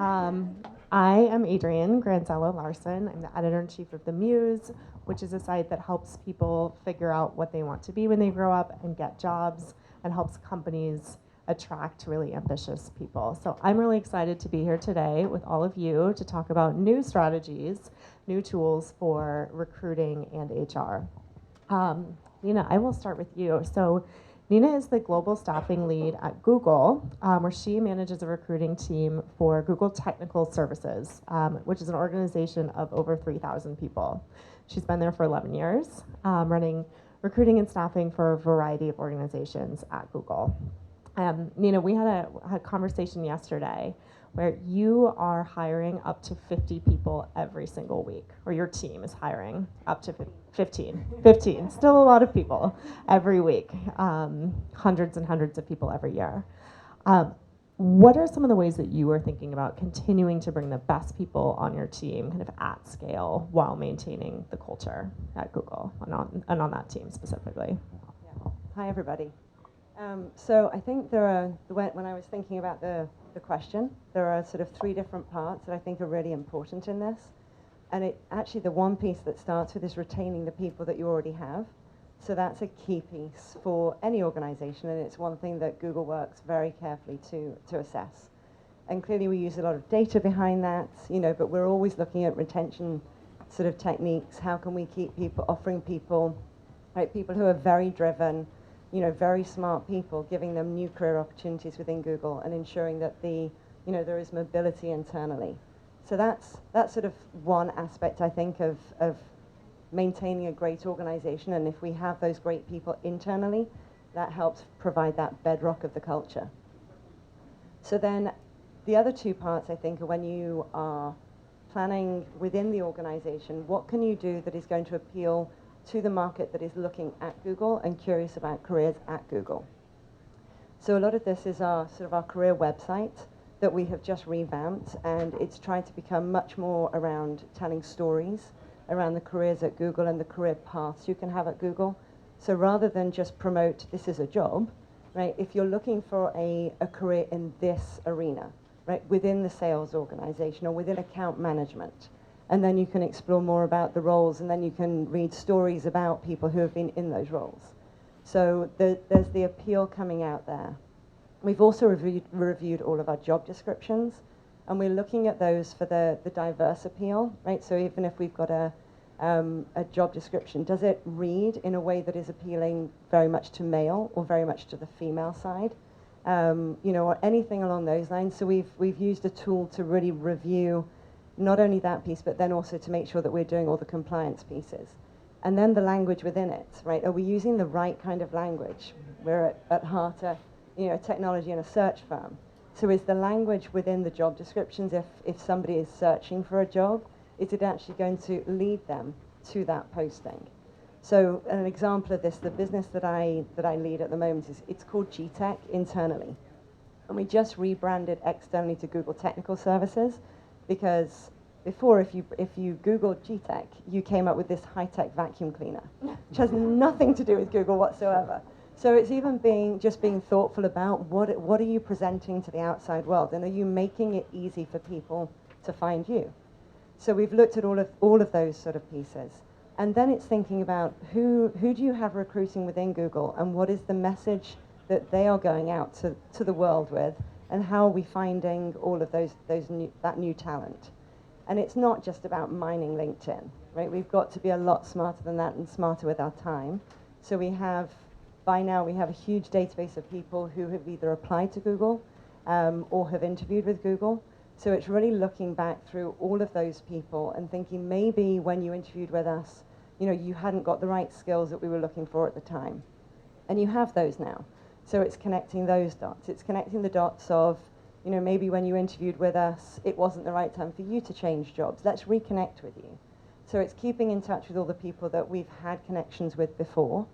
Um, I am Adrian, Granzella Larssen. I'm the editor-in-chief of the Muse, which is a site that helps people figure out what they want to be when they grow up and get jobs, and helps companies attract really ambitious people. So I'm really excited to be here today with all of you to talk about new strategies, new tools for recruiting and HR. Nina, I will start with you. So Nina is the global staffing lead at Google, where she manages a recruiting team for Google Technical Services, which is an organization of over 3,000 people. She's been there for 11 years, running recruiting and staffing for a variety of organizations at Google. Nina, we had a conversation yesterday where you are hiring up to 50 people every single week, or your team is hiring up to 15, still a lot of people every week, hundreds and hundreds of people every year. What are some of the ways that you are thinking about continuing to bring the best people on your team kind of at scale while maintaining the culture at Google and on that team specifically? Yeah. Hi, everybody. So I think there are, when I was thinking about the question, there are sort of three different parts that I think are really important in this. And actually the one piece that starts with is retaining the people that you already have. So that's a key piece for any organization, and it's one thing that Google works very carefully to assess. And clearly we use a lot of data behind that, but we're always looking at retention sort of techniques. How can we keep people, offering people, right, people who are very driven, very smart people, giving them new career opportunities within Google and ensuring that there is mobility internally. So that's sort of one aspect, I think, of maintaining a great organization. And if we have those great people internally, that helps provide that bedrock of the culture. So then the other two parts, I think, are when you are planning within the organization, what can you do that is going to appeal to the market that is looking at Google and curious about careers at Google. So a lot of this is our career website that we have just revamped, and it's trying to become much more around telling stories around the careers at Google and the career paths you can have at Google. So rather than just promote, this is a job, right? If you're looking for a career in this arena, right, within the sales organization or within account management, and then you can explore more about the roles, and then you can read stories about people who have been in those roles. So there's the appeal coming out there. We've also reviewed all of our job descriptions, and we're looking at those for the diverse appeal, right? So even if we've got a job description, does it read in a way that is appealing very much to male or very much to the female side? Or anything along those lines. So we've used a tool to really review not only that piece, but then also to make sure that we're doing all the compliance pieces. And then the language within it, right? Are we using the right kind of language? We're at heart a technology and a search firm. So is the language within the job descriptions, if somebody is searching for a job, is it actually going to lead them to that posting? So an example of this, the business that I lead at the moment, it's called GTech internally. And we just rebranded externally to Google Technical Services, because before, if you Googled GTech, you came up with this high-tech vacuum cleaner, which has nothing to do with Google whatsoever. So it's even being thoughtful about what are you presenting to the outside world, and are you making it easy for people to find you? So we've looked at all of those sort of pieces, and then it's thinking about who do you have recruiting within Google, and what is the message that they are going out to the world with, and how are we finding all of that new talent? And it's not just about mining LinkedIn, right? We've got to be a lot smarter than that and smarter with our time. So by now we have a huge database of people who have either applied to Google or have interviewed with Google. So it's really looking back through all of those people and thinking maybe when you interviewed with us, you hadn't got the right skills that we were looking for at the time. And you have those now. So it's connecting those dots. It's connecting the dots of, maybe when you interviewed with us, it wasn't the right time for you to change jobs. Let's reconnect with you. So it's keeping in touch with all the people that we've had connections with before,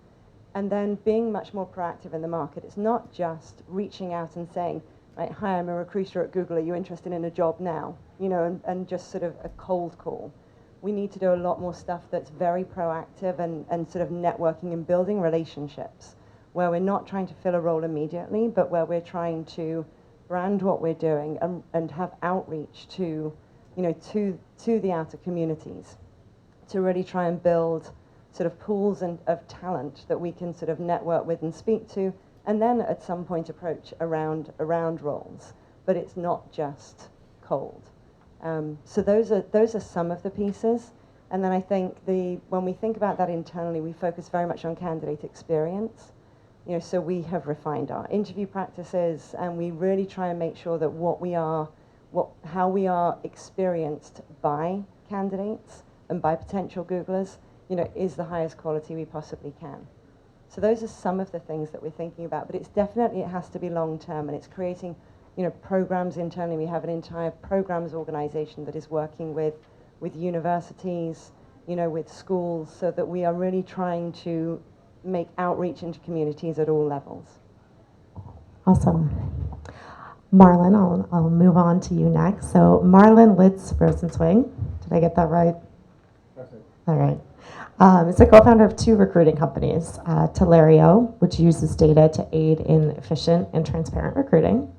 and then being much more proactive in the market. It's not just reaching out and saying, right, hi, I'm a recruiter at Google, are you interested in a job now? And just sort of a cold call. We need to do a lot more stuff that's very proactive and sort of networking and building relationships, where we're not trying to fill a role immediately, but where we're trying to brand what we're doing, and have outreach to, to the outer communities, to really try and build sort of pools of talent that we can sort of network with and speak to, and then at some point approach around roles. But it's not just cold. So those are some of the pieces. And then I think when we think about that internally, we focus very much on candidate experience. So we have refined our interview practices, and we really try and make sure that how we are experienced by candidates and by potential Googlers, is the highest quality we possibly can. So those are some of the things that we're thinking about, but it has to be long term, and it's creating, programs internally. We have an entire programs organization that is working with universities, with schools, so that we are really trying to make outreach into communities at all levels. Awesome. Marlon, I'll move on to you next. So Marlon Litz-Rosenzweig, did I get that right? Perfect. All right. Is a co-founder of two recruiting companies, Talerio, which uses data to aid in efficient and transparent recruiting,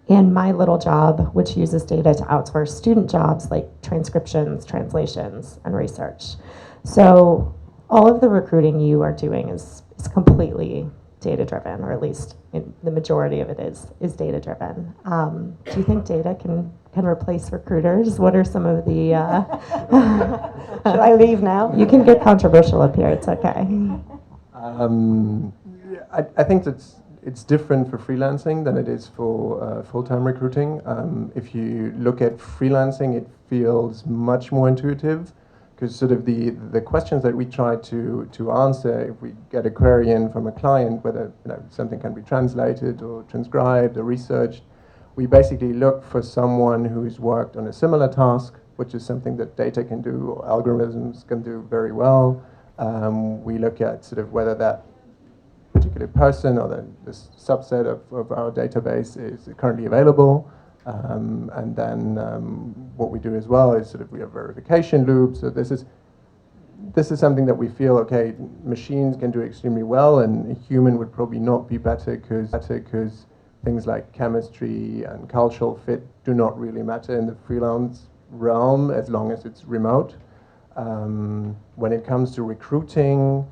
and Mylittlejob, which uses data to outsource student jobs like transcriptions, translations, and research. So all of the recruiting you are doing is completely data-driven, or at least the majority of it is data-driven. Do you think data can replace recruiters? What are some of the... Should I leave now? You can get controversial up here, it's okay. I think it's different for freelancing than it is for full-time recruiting. If you look at freelancing, it feels much more intuitive, because sort of the questions that we try to answer, if we get a query in from a client, whether something can be translated or transcribed or researched, we basically look for someone who's worked on a similar task, which is something that data can do or algorithms can do very well. We look at sort of whether that particular person or the subset of our database is currently available. And then what we do as well is sort of we have verification loops. So this is something that we feel, okay, machines can do extremely well, and a human would probably not be better because things like chemistry and cultural fit do not really matter in the freelance realm as long as it's remote. When it comes to recruiting,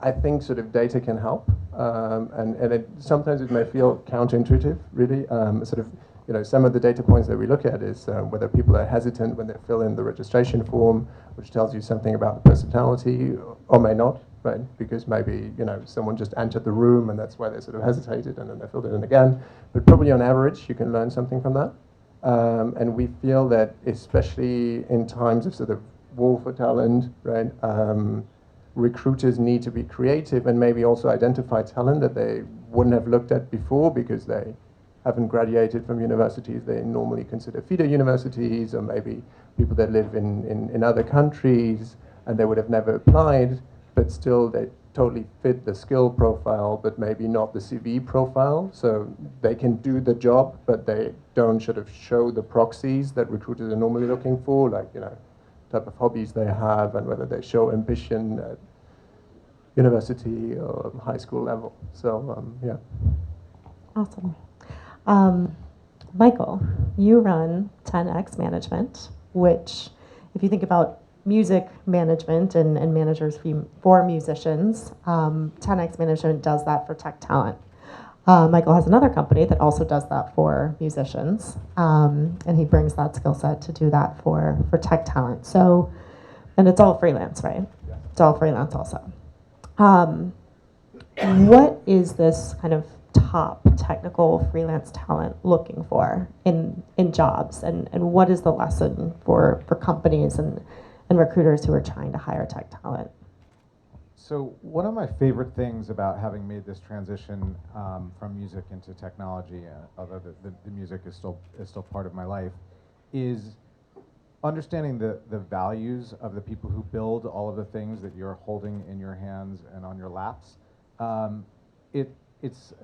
I think sort of data can help, and sometimes it may feel counterintuitive, really. Sort of, some of the data points that we look at is whether people are hesitant when they fill in the registration form, which tells you something about the personality, or may not, right? Because maybe, someone just entered the room and that's why they sort of hesitated and then they filled it in again. But probably on average, you can learn something from that. And we feel that especially in times of sort of war for talent, right? Recruiters need to be creative and maybe also identify talent that they wouldn't have looked at before because they haven't graduated from universities they normally consider feeder universities, or maybe people that live in other countries and they would have never applied, but still they totally fit the skill profile, but maybe not the CV profile. So they can do the job, but they don't sort of show the proxies that recruiters are normally looking for, like, type of hobbies they have and whether they show ambition at university or high school level. So, yeah. Awesome. Michael, you run 10X Management, which, if you think about music management and managers for musicians, 10X Management does that for tech talent. Michael has another company that also does that for musicians, and he brings that skill set to do that for tech talent. So, and it's all freelance, right? Yeah. It's all freelance also. What is this kind of top technical freelance talent looking for in jobs, and what is the lesson for companies and recruiters who are trying to hire tech talent? So one of my favorite things about having made this transition from music into technology, although the music is still part of my life, is understanding the values of the people who build all of the things that you're holding in your hands and on your laps. It's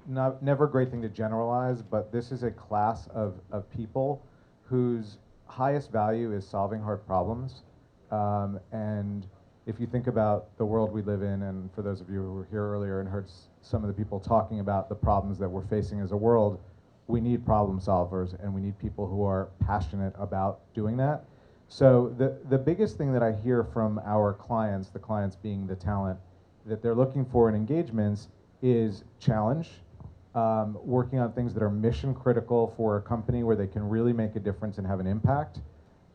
never a great thing to generalize, but this is a class of people whose highest value is solving hard problems, and if you think about the world we live in, and for those of you who were here earlier and heard some of the people talking about the problems that we're facing as a world, we need problem solvers, and we need people who are passionate about doing that. So the biggest thing that I hear from our clients, the clients being the talent, that they're looking for in engagements is challenge, working on things that are mission critical for a company where they can really make a difference and have an impact.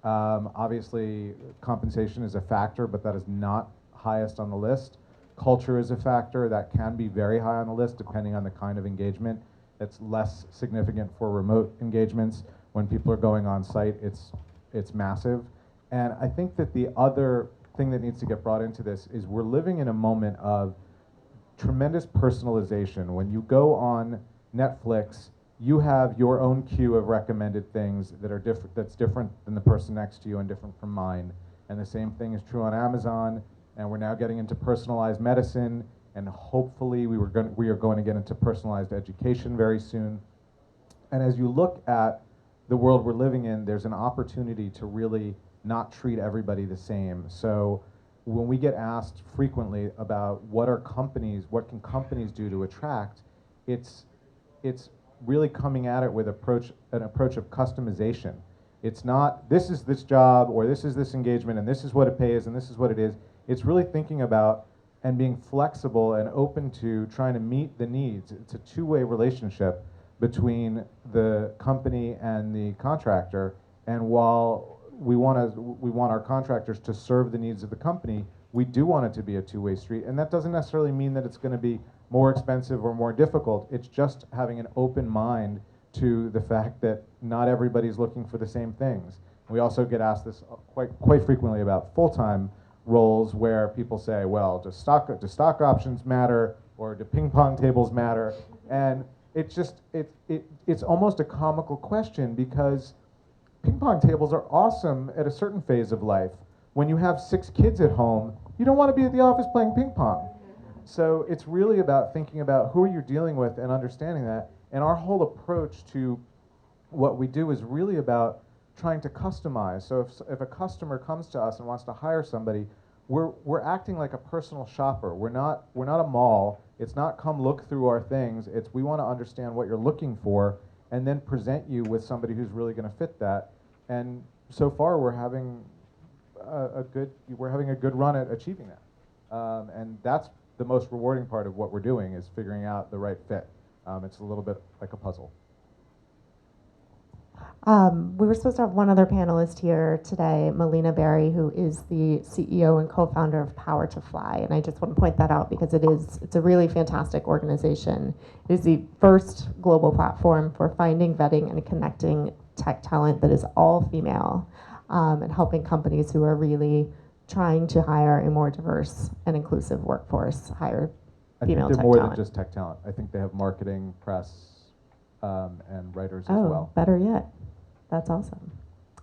Obviously, compensation is a factor, but that is not highest on the list. Culture is a factor that can be very high on the list depending on the kind of engagement. It's less significant for remote engagements. When people are going on site, it's massive. And I think that the other thing that needs to get brought into this is we're living in a moment of tremendous personalization. When you go on Netflix, you have your own queue of recommended things that are that's different than the person next to you and different from mine. And the same thing is true on Amazon, and we're now getting into personalized medicine, and hopefully we are going to get into personalized education very soon. And as you look at the world we're living in, there's an opportunity to really not treat everybody the same. So when we get asked frequently about what can companies do to attract, it's really coming at it with an approach of customization. It's not, this is this job, or this is this engagement, and this is what it pays, and this is what it is. It's really thinking about and being flexible and open to trying to meet the needs. It's a two-way relationship between the company and the contractor, and while we want our contractors to serve the needs of the company, we do want it to be a two-way street, and that doesn't necessarily mean that it's going to be more expensive or more difficult. It's just having an open mind to the fact that not everybody's looking for the same things. We also get asked this quite frequently about full-time roles, where people say, well, do stock options matter, or do ping pong tables matter? And it's almost a comical question, because ping pong tables are awesome at a certain phase of life. When you have 6 kids at home, you don't want to be at the office playing ping pong. So it's really about thinking about who you're dealing with and understanding that. And our whole approach to what we do is really about trying to customize. So if a customer comes to us and wants to hire somebody, we're acting like a personal shopper. We're not a mall. It's not come look through our things. It's we want to understand what you're looking for and then present you with somebody who's really going to fit that. And so far we're having a good run at achieving that. And that's the most rewarding part of what we're doing, is figuring out the right fit. It's a little bit like a puzzle. We were supposed to have one other panelist here today, Melina Berry, who is the CEO and co-founder of Power to Fly. And I just want to point that out because it's a really fantastic organization. It is the first global platform for finding, vetting, and connecting tech talent that is all female, and helping companies who are really trying to hire a more diverse and inclusive workforce hire female tech talent. I think they're more than just tech talent. I think they have marketing, press, and writers as well. Better yet. That's awesome.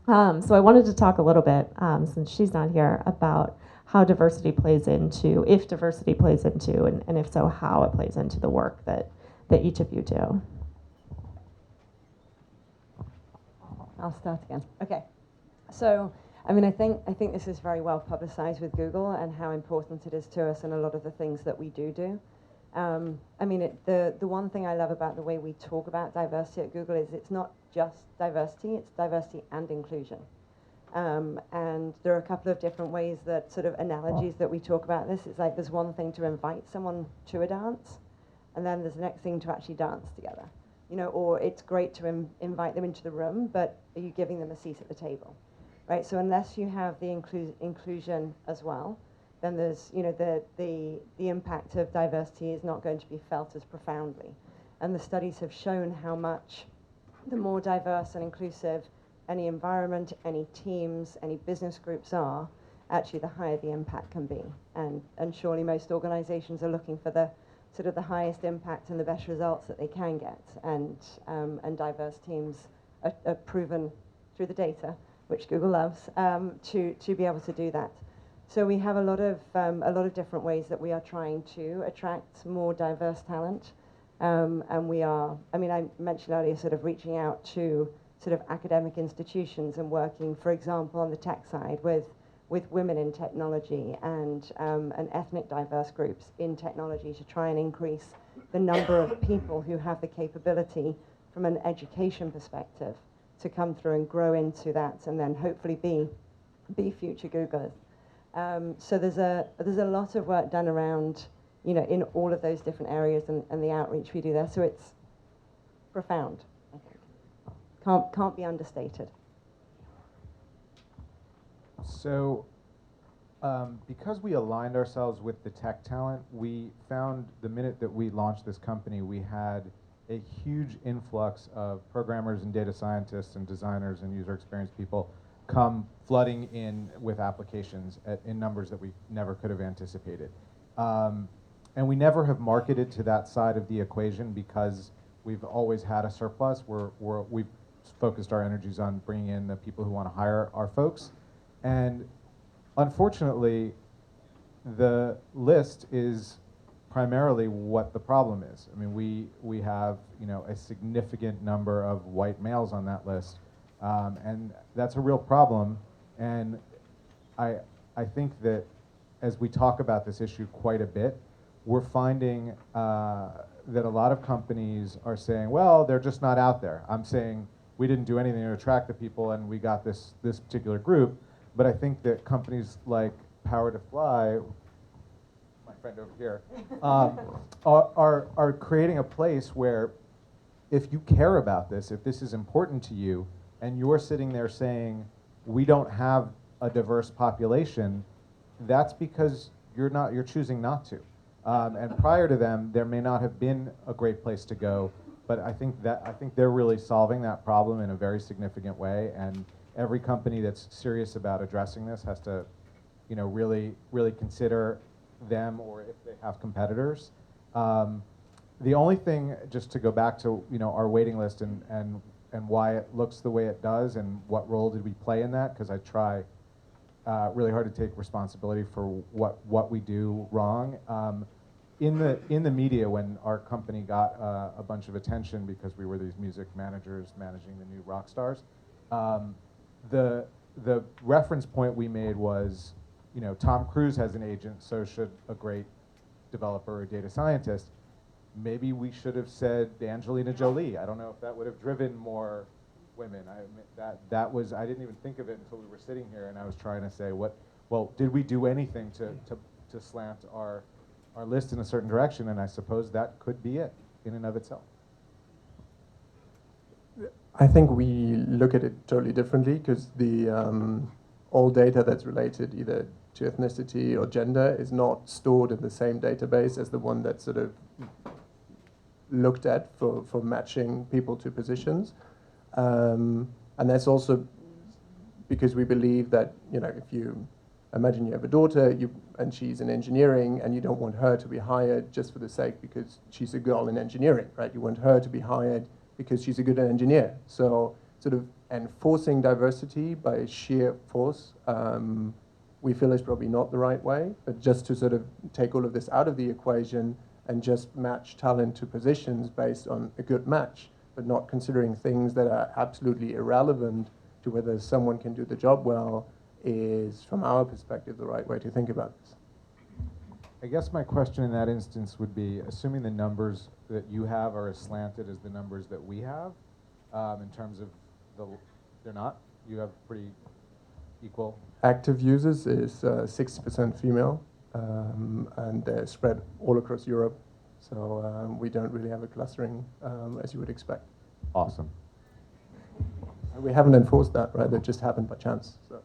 So I wanted to talk a little bit, since she's not here, about how diversity plays into, if diversity plays into, and if so, how it plays into the work that each of you do. I'll start again. Okay. So, I mean, I think this is very well publicized with Google and how important it is to us and a lot of the things that we do. I mean, the one thing I love about the way we talk about diversity at Google is it's not just diversity, it's diversity and inclusion. And there are a couple of different ways that sort of analogies that we talk about this. It's like there's one thing to invite someone to a dance, and then there's the next thing to actually dance together. You know, or it's great to invite them into the room, but are you giving them a seat at the table? Right, so unless you have the inclusion as well, then there's, you know, the impact of diversity is not going to be felt as profoundly. And the studies have shown how much the more diverse and inclusive any environment, any teams, any business groups are, actually the higher the impact can be. And surely most organizations are looking for the sort of the highest impact and the best results that they can get. And diverse teams are proven through the data, which Google loves, to be able to do that. So we have a lot of different ways that we are trying to attract more diverse talent. And we are, I mean, I mentioned earlier sort of reaching out to sort of academic institutions and working, for example, on the tech side with with women in technology and ethnic diverse groups in technology to try and increase the number of people who have the capability from an education perspective to come through and grow into that and then hopefully be future Googlers. So there's a lot of work done around, you know, in all of those different areas and the outreach we do there. So it's profound, I think. Can't be understated. So because we aligned ourselves with the tech talent, we found the minute that we launched this company, we had a huge influx of programmers and data scientists and designers and user experience people come flooding in with applications in numbers that we never could have anticipated. And we never have marketed to that side of the equation because we've always had a surplus. We've focused our energies on bringing in the people who want to hire our folks. And unfortunately, the list is primarily what the problem is. I mean, we have, you know, a significant number of white males on that list, and that's a real problem. And I think that as we talk about this issue quite a bit, we're finding that a lot of companies are saying, well, they're just not out there. I'm saying we didn't do anything to attract the people, and we got this particular group. But I think that companies like Power to Fly, my friend over here, are creating a place where if you care about this, if this is important to you, and you're sitting there saying, we don't have a diverse population, that's because you're choosing not to. And prior to them, there may not have been a great place to go, but I think they're really solving that problem in a very significant way. And every company that's serious about addressing this has to, you know, really consider them, or if they have competitors. The only thing, just to go back to, you know, our waiting list and why it looks the way it does, and what role did we play in that? Because I try really hard to take responsibility for what we do wrong. In the media, when our company got a bunch of attention because we were these music managers managing the new rock stars, the reference point we made was, you know, Tom Cruise has an agent, so should a great developer or data scientist. Maybe we should have said Angelina Jolie. I don't know if that would have driven more women. That was, I didn't even think of it until we were sitting here, and I was trying to say, well, did we do anything to slant our list in a certain direction? And I suppose that could be it in and of itself. I think we look at it totally differently, because the all data that's related either to ethnicity or gender is not stored in the same database as the one that's sort of looked at for matching people to positions. And that's also because we believe that, you know, if you imagine you have a daughter and she's in engineering, and you don't want her to be hired just for the sake because she's a girl in engineering, right? You want her to be hired because she's a good engineer. So sort of enforcing diversity by sheer force, we feel is probably not the right way, but just to sort of take all of this out of the equation and just match talent to positions based on a good match, but not considering things that are absolutely irrelevant to whether someone can do the job well, is, from our perspective, the right way to think about this. I guess my question in that instance would be, assuming the numbers that you have are as slanted as the numbers that we have, in terms of they're not? You have pretty equal? Active users is 60% female, and they're spread all across Europe. So we don't really have a clustering as you would expect. Awesome. And we haven't enforced that, right? That just happened by chance. So.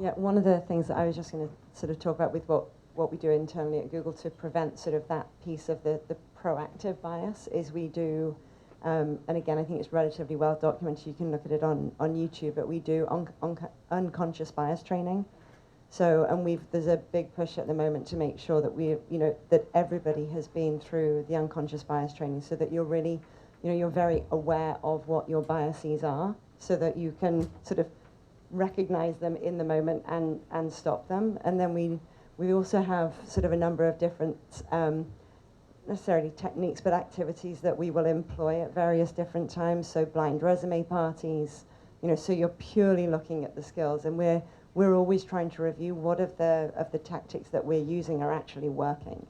Yeah, one of the things that I was just going to sort of talk about with what we do internally at Google to prevent sort of that piece of the proactive bias is we do, and again, I think it's relatively well documented. You can look at it on YouTube, but we do unconscious bias training. So, and there's a big push at the moment to make sure that that everybody has been through the unconscious bias training, so that you're really, you're very aware of what your biases are, so that you can sort of recognize them in the moment and stop them. And then we also have sort of a number of different, necessarily techniques, but activities that we will employ at various different times. So blind resume parties, so you're purely looking at the skills, and we're we're always trying to review what of the tactics that we're using are actually working.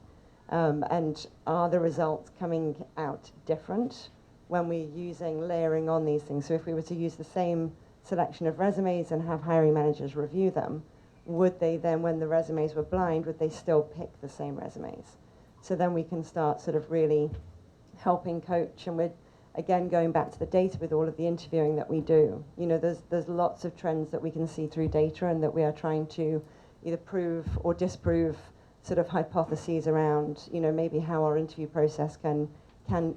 And are the results coming out different when we're using layering on these things? So if we were to use the same selection of resumes and have hiring managers review them, would they then, when the resumes were blind, would they still pick the same resumes? So then we can start sort of really helping coach, and we're, again, going back to the data with all of the interviewing that we do. You know, there's lots of trends that we can see through data and that we are trying to either prove or disprove sort of hypotheses around, you know, maybe how our interview process can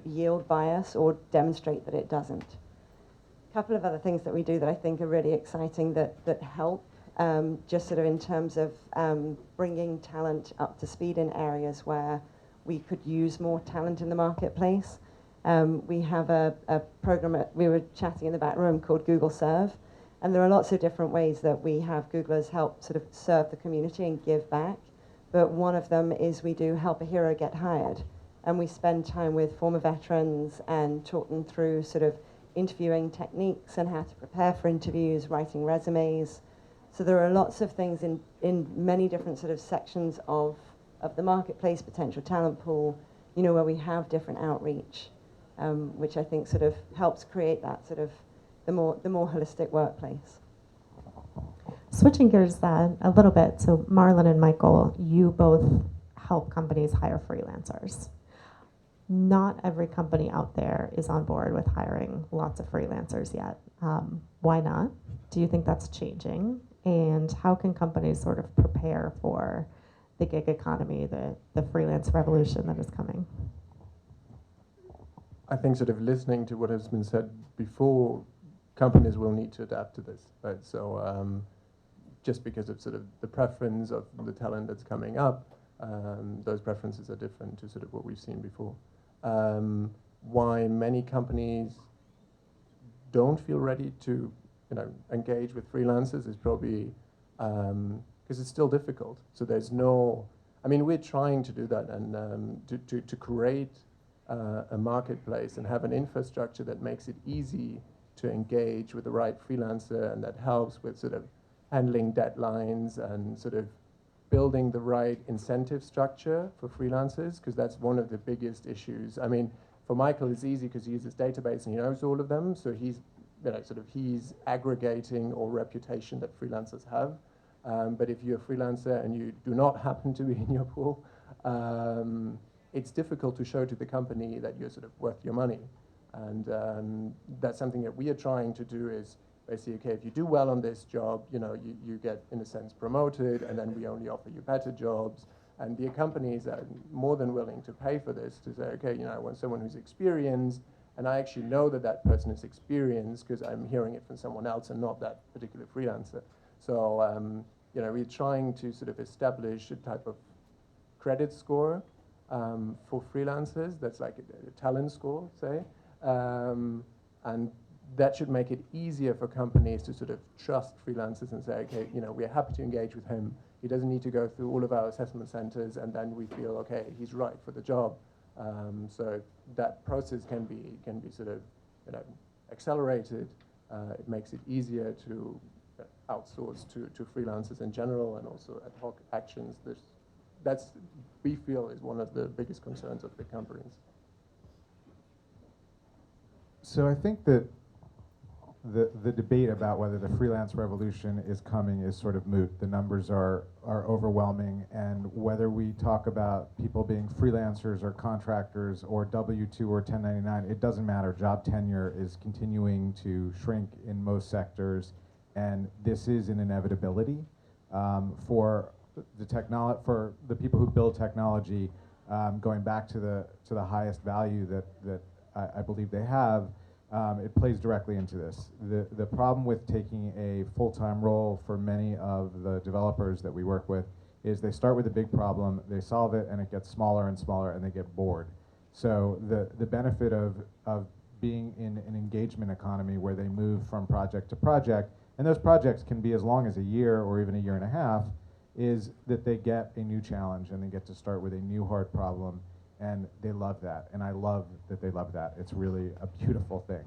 yield bias or demonstrate that it doesn't. A couple of other things that we do that I think are really exciting that help, just sort of in terms of bringing talent up to speed in areas where we could use more talent in the marketplace. We have a program, we were chatting in the back room, called Google Serve, and there are lots of different ways that we have Googlers help sort of serve the community and give back. But one of them is we do Help a Hero Get Hired, and we spend time with former veterans and talk them through sort of interviewing techniques and how to prepare for interviews, writing resumes. So there are lots of things in many different sort of sections of the marketplace, potential talent pool, you know, where we have different outreach, which I think sort of helps create that sort of the more holistic workplace. Switching gears then a little bit, so Marlon and Michael, you both help companies hire freelancers. Not every company out there is on board with hiring lots of freelancers yet. Why not? Do you think that's changing? And how can companies sort of prepare for the gig economy, the freelance revolution that is coming? I think sort of listening to what has been said before, companies will need to adapt to this, right? So just because of sort of the preference of the talent that's coming up, those preferences are different to sort of what we've seen before. Why many companies don't feel ready to, you know, engage with freelancers is probably because it's still difficult. So there's no, I mean, we're trying to do that and to create a marketplace and have an infrastructure that makes it easy to engage with the right freelancer, and that helps with sort of handling deadlines and sort of building the right incentive structure for freelancers, because that's one of the biggest issues. I mean, for Michael, it's easy because he uses database and he knows all of them, so he's, you know, sort of he's aggregating all reputation that freelancers have. But if you're a freelancer and you do not happen to be in your pool, it's difficult to show to the company that you're sort of worth your money. And that's something that we are trying to do, is basically, okay, if you do well on this job, you know, you get, in a sense, promoted, and then we only offer you better jobs. And the companies are more than willing to pay for this, to say, okay, you know, I want someone who's experienced, and I actually know that that person is experienced because I'm hearing it from someone else and not that particular freelancer. So, you know, we're trying to sort of establish a type of credit score for freelancers. That's like a talent score, say. And that should make it easier for companies to sort of trust freelancers and say, okay, you know, we're happy to engage with him. He doesn't need to go through all of our assessment centers, and then we feel, okay, he's right for the job. So that process can be sort of, you know, accelerated. It makes it easier to outsource to freelancers in general, and also ad hoc actions. That's, we feel, is one of the biggest concerns of big companies. So I think that the debate about whether the freelance revolution is coming is sort of moot. The numbers are overwhelming, and whether we talk about people being freelancers or contractors or W-2 or 1099, it doesn't matter. Job tenure is continuing to shrink in most sectors, and this is an inevitability for the people who build technology. Going back to the highest value that I believe they have. It plays directly into this. The problem with taking a full-time role for many of the developers that we work with is they start with a big problem, they solve it, and it gets smaller and smaller, and they get bored. So the benefit of being in an engagement economy where they move from project to project, and those projects can be as long as a year or even a year and a half, is that they get a new challenge and they get to start with a new hard problem. And they love that, and I love that they love that. It's really a beautiful thing.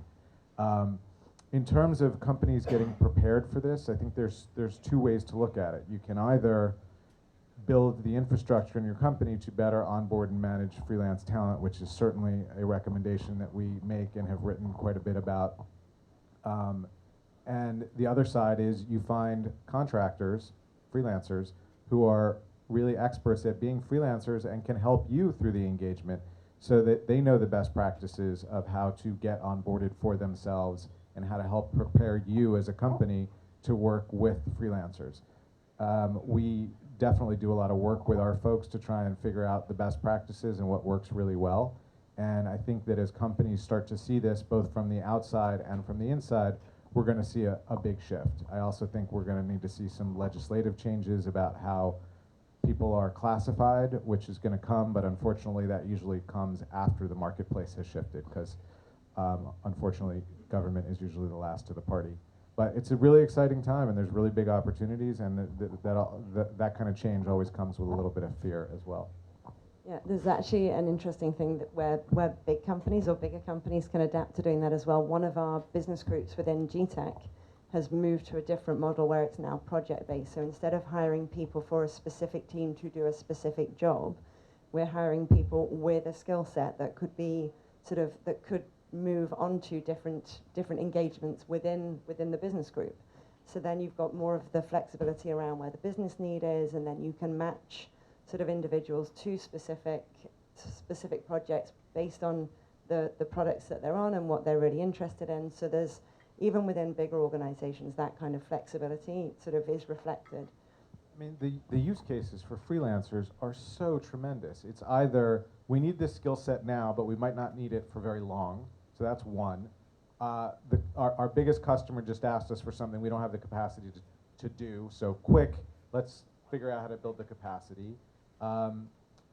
in terms of companies getting prepared for this, I think there's two ways to look at it. You can either build the infrastructure in your company to better onboard and manage freelance talent, which is certainly a recommendation that we make and have written quite a bit about. And the other side is you find contractors, freelancers, who are really experts at being freelancers and can help you through the engagement so that they know the best practices of how to get onboarded for themselves and how to help prepare you as a company to work with freelancers. We definitely do a lot of work with our folks to try and figure out the best practices and what works really well. And I think that as companies start to see this, both from the outside and from the inside, we're going to see a big shift. I also think we're going to need to see some legislative changes about how people are classified, which is going to come, but unfortunately that usually comes after the marketplace has shifted, because unfortunately government is usually the last to the party. But it's a really exciting time, and there's really big opportunities, and that kind of change always comes with a little bit of fear as well. Yeah, there's actually an interesting thing that where big companies or bigger companies can adapt to doing that as well. One of our business groups within GTech has moved to a different model where it's now project-based. So instead of hiring people for a specific team to do a specific job, we're hiring people with a skill set that could be that could move on to different engagements within the business group. So then you've got more of the flexibility around where the business need is, and then you can match individuals to specific projects based on the products that they're on and what they're really interested in. So there's, even within bigger organizations, that kind of flexibility is reflected. I mean, the use cases for freelancers are so tremendous. It's either we need this skill set now, but we might not need it for very long. So that's one. Our biggest customer just asked us for something we don't have the capacity to do. So quick, let's figure out how to build the capacity.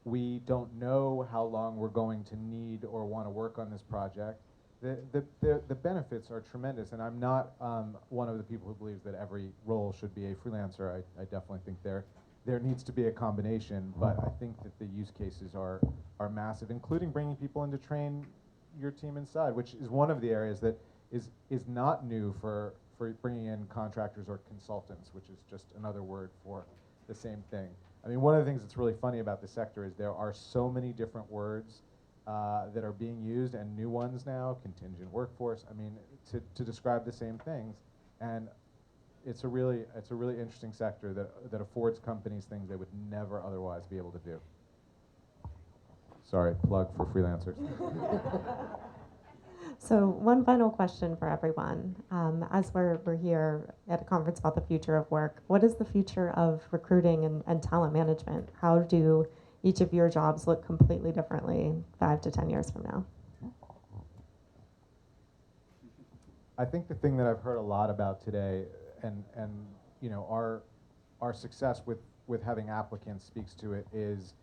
We don't know how long we're going to need or want to work on this project. The benefits are tremendous, and I'm not one of the people who believes that every role should be a freelancer. I definitely think there needs to be a combination, but I think that the use cases are massive, including bringing people in to train your team inside, which is one of the areas that is not new for bringing in contractors or consultants, which is just another word for the same thing. I mean, one of the things that's really funny about this sector is there are so many different words that are being used, and new ones now, contingent workforce, I mean, to describe the same things. And it's a really interesting sector that affords companies things they would never otherwise be able to do. Sorry, plug for freelancers. So one final question for everyone. As we're here at a conference about the future of work, what is the future of recruiting and talent management? How do each of your jobs look completely differently 5 to 10 years from now? I think the thing that I've heard a lot about today, and you know, our success with having applicants speaks to it, is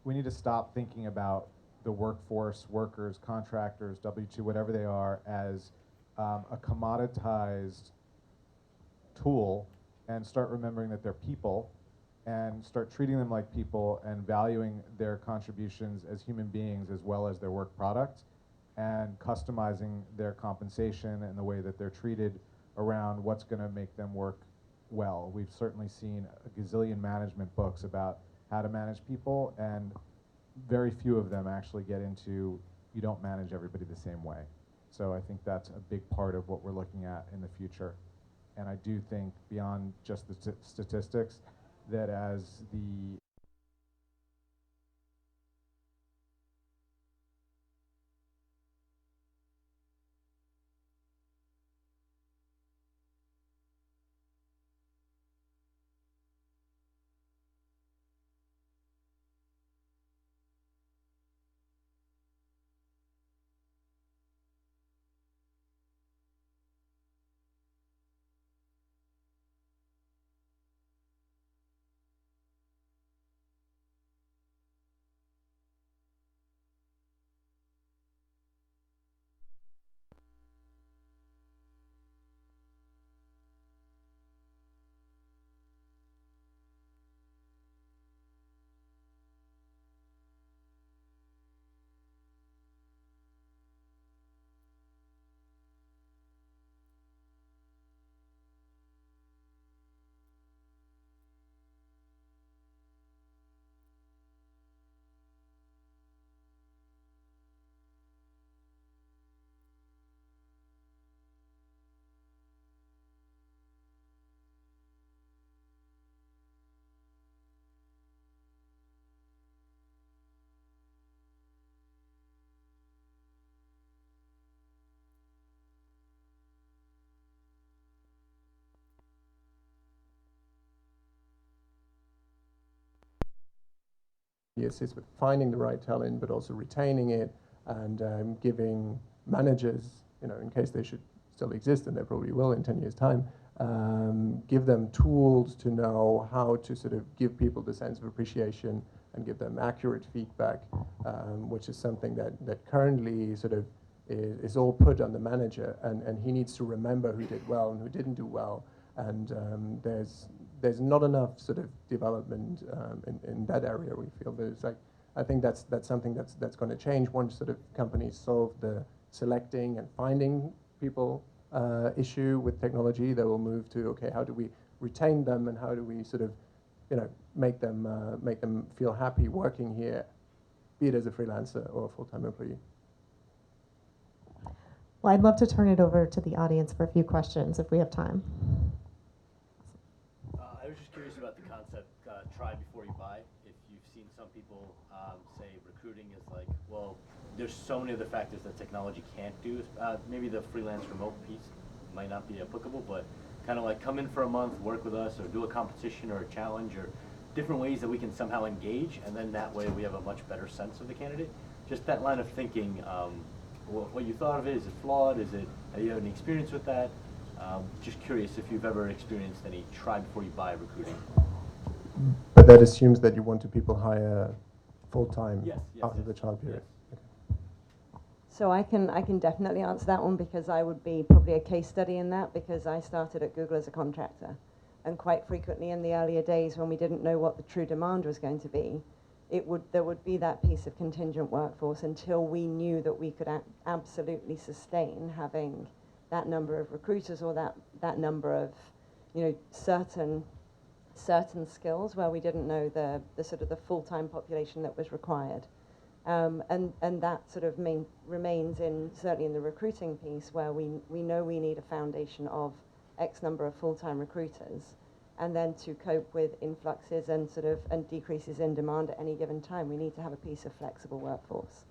we need to stop thinking about the workforce, workers, contractors, W-2, whatever they are, as a commoditized tool, and start remembering that they're people, and start treating them like people and valuing their contributions as human beings as well as their work product, and customizing their compensation and the way that they're treated around what's going to make them work well. We've certainly seen a gazillion management books about how to manage people, and very few of them actually get into, you don't manage everybody the same way. So I think that's a big part of what we're looking at in the future. And I do think, beyond just the statistics, that as the assists with finding the right talent, but also retaining it and giving managers, in case they should still exist, and they probably will in 10 years' time, give them tools to know how to sort of give people the sense of appreciation and give them accurate feedback, which is something that currently sort of is all put on the manager, and he needs to remember who did well and who didn't do well, and there's not enough sort of development in that area. We feel there's I think that's something that's going to change once sort of companies solve the selecting and finding people issue with technology. They will move to, okay, how do we retain them and how do we sort of make them feel happy working here, be it as a freelancer or a full-time employee. Well, I'd love to turn it over to the audience for a few questions if we have time. I was just curious about the concept, try before you buy. If you've seen some people say recruiting is like, well, there's so many other factors that technology can't do. Maybe the freelance remote piece might not be applicable, but kind of like come in for a month, work with us, or do a competition or a challenge, or different ways that we can somehow engage, and then that way we have a much better sense of the candidate. Just that line of thinking, what you thought of it, is it flawed? Have you had any experience with that? Just curious if you've ever experienced any try before you buy recruiting. But that assumes that you want to people hire full-time after the trial period. Yes. Okay. So I can definitely answer that one, because I would be probably a case study in that, because I started at Google as a contractor, and quite frequently in the earlier days when we didn't know what the true demand was going to be, there would be that piece of contingent workforce until we knew that we could absolutely sustain having that number of recruiters or that number of certain skills where we didn't know the sort of the full-time population that was required. And that sort of remains certainly in the recruiting piece, where we know we need a foundation of X number of full-time recruiters, and then to cope with influxes and decreases in demand at any given time, we need to have a piece of flexible workforce.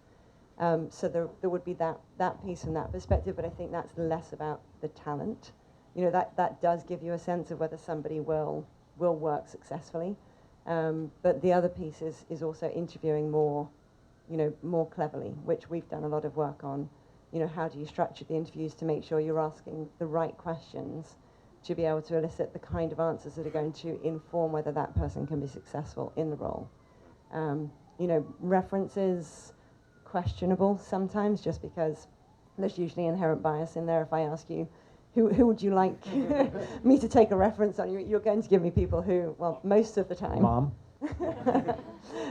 So there would be that piece from that perspective, but I think that's less about the talent. That does give you a sense of whether somebody will work successfully. But the other piece is also interviewing more cleverly, which we've done a lot of work on. How do you structure the interviews to make sure you're asking the right questions to be able to elicit the kind of answers that are going to inform whether that person can be successful in the role. References, questionable sometimes, just because there's usually inherent bias in there. If I ask you, who would you like me to take a reference on, you're going to give me people who, well, most of the time. Mom.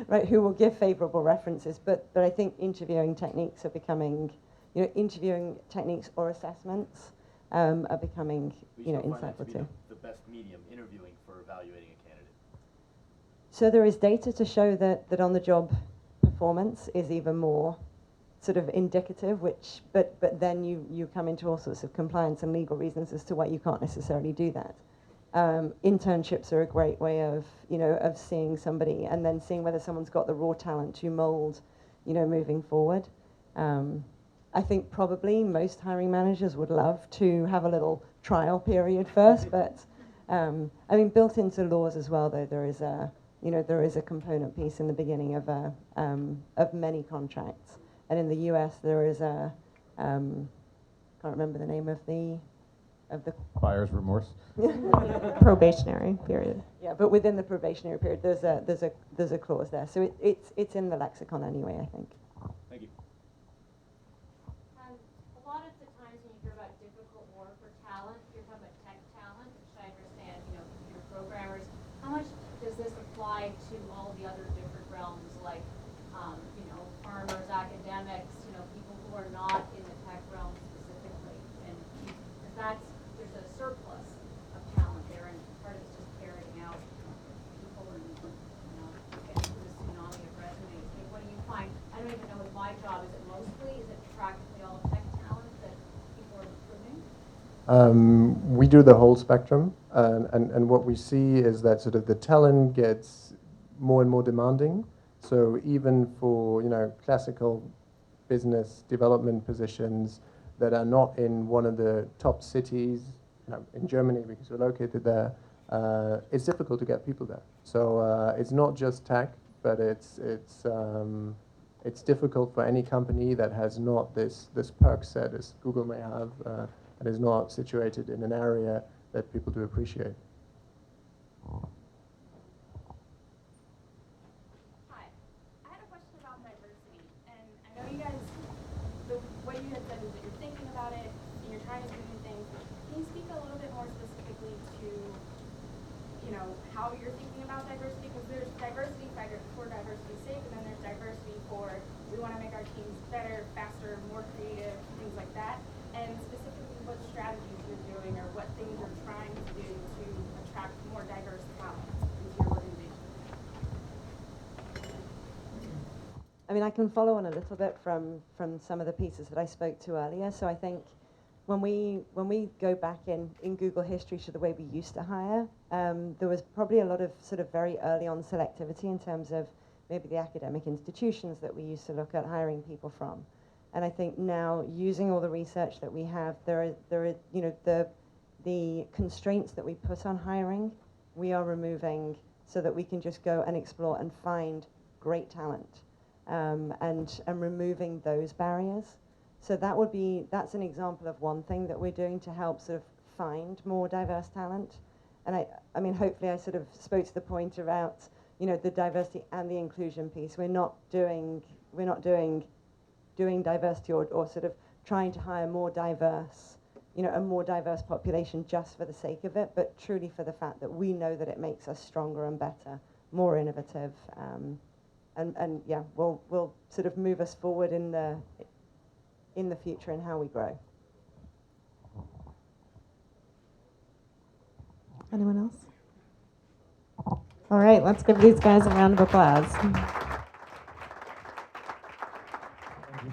Right, who will give favorable references, but I think interviewing techniques are becoming, interviewing techniques or assessments are becoming, insightful too. The best medium, interviewing for evaluating a candidate. So there is data to show that on-the-job performance is even more sort of indicative, but then you come into all sorts of compliance and legal reasons as to why you can't necessarily do that. Internships are a great way of seeing somebody and then seeing whether someone's got the raw talent to mold, moving forward. I think probably most hiring managers would love to have a little trial period first, but built into laws as well, though, there is a component piece in the beginning of many contracts, and in the US there is a can't remember the name of the Buyer's remorse. Probationary period. Yeah, but within the probationary period, there's a clause there. So it's in the lexicon anyway, I think. Thank you. A lot of the times when you hear about difficult war for talent, you're talking about tech talent, which I understand, computer programmers. How much does this apply to all the other different realms, like, farmers, academics, people who are not in the tech realm specifically? And there's a surplus of talent there, and part of it's just ferreting out people and getting through the tsunami of resumes. What do you find? I don't even know with my job, is it practically all tech talent that people are recruiting? We do the whole spectrum, and what we see is that sort of the talent gets more and more demanding. So even for classical business development positions that are not in one of the top cities, in Germany because we're located there, it's difficult to get people there. So it's not just tech, but it's difficult for any company that has not this perk set as Google may have, and is not situated in an area that people do appreciate. Hi, I had a question about diversity, and I know you guys, what you had said is that you're thinking about it and you're trying to do new things. Can you speak a little bit more specifically to, how you're thinking about diversity? Because there's diversity for diversity's sake, and then there's diversity for we want to make our teams better, faster, more creative, things like that. And specifically, what strategies you're doing or what things you're trying to do to attract more diverse talent into your organization. I mean, I can follow on a little bit from some of the pieces that I spoke to earlier. So I think when we go back in Google history to the way we used to hire, there was probably a lot of sort of very early on selectivity in terms of maybe the academic institutions that we used to look at hiring people from. And I think now, using all the research that we have, there are the constraints that we put on hiring, we are removing so that we can just go and explore and find great talent, and removing those barriers. So that's an example of one thing that we're doing to help sort of find more diverse talent. And I mean, hopefully I sort of spoke to the point about, the diversity and the inclusion piece. We're not doing diversity or sort of trying to hire more diverse, a more diverse population just for the sake of it, but truly for the fact that we know that it makes us stronger and better, more innovative, and yeah, will sort of move us forward in the future and how we grow. Anyone else? All right, let's give these guys a round of applause.